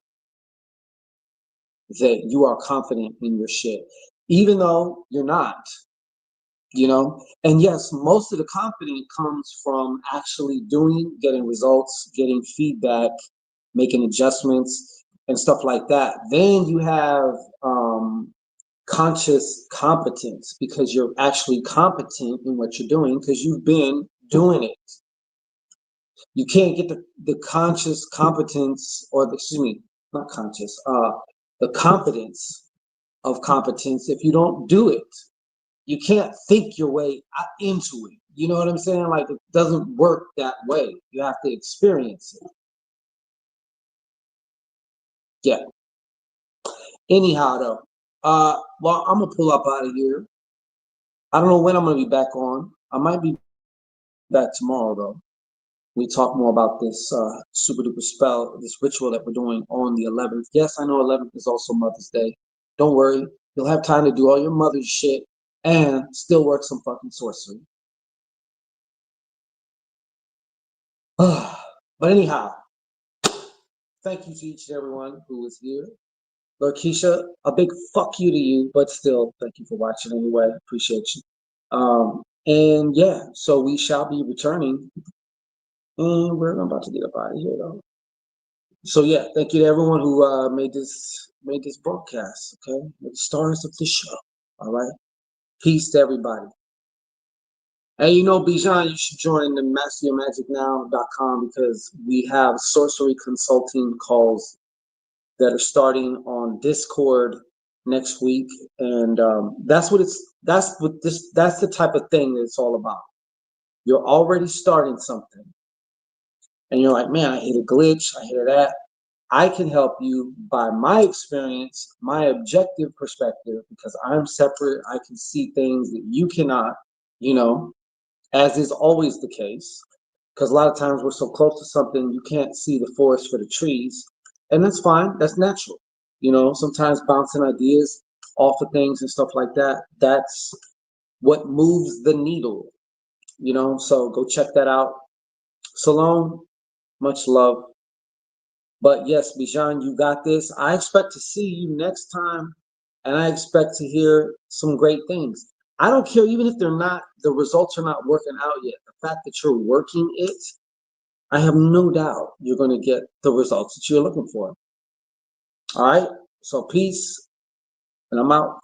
that you are confident in your shit, even though you're not. And yes, most of the confidence comes from actually doing, getting results, getting feedback, making adjustments and stuff like that. Then you have conscious competence, because you're actually competent in what you're doing because you've been doing it. You can't get the conscious competence, or excuse me, not conscious, the competence of competence if you don't do it. You can't think your way into it. You know what I'm saying? Like, it doesn't work that way. You have to experience it. Yeah. Anyhow, though, well, I'm gonna pull up out of here. I don't know when I'm gonna be back on. I might be back tomorrow, though. we talk more about this super duper spell, this ritual that we're doing on the 11th. Yes, I know 11th is also Mother's Day. Don't worry, you'll have time to do all your mother's shit and still work some fucking sorcery. But anyhow, thank you to each and everyone who is here. Lord Keisha, a big fuck you to you, but still, thank you for watching anyway. Appreciate you. And yeah, so we shall be returning. And we're about to get up out of here though. So yeah, thank you to everyone who made this broadcast. Okay, the stars of the show. All right, peace to everybody. And you know, Bijan, you should join the masteryourmagicnow.com because we have sorcery consulting calls that are starting on Discord next week, and that's the type of thing that it's all about. You're already starting something, and you're like, man, I hit a glitch, I hit that. I can help you by my experience, my objective perspective, because I'm separate. I can see things that you cannot, you know, as is always the case. Because a lot of times we're so close to something, you can't see the forest for the trees. And that's fine. That's natural. You know, sometimes bouncing ideas off of things and stuff like that, that's what moves the needle, you know. So go check that out. Salome, much love. But yes, Bijan, you got this. I expect to see you next time, and I expect to hear some great things. I don't care, even if the results are not working out yet. The fact that you're working it, I have no doubt you're going to get the results that you're looking for. All right. So peace, and I'm out.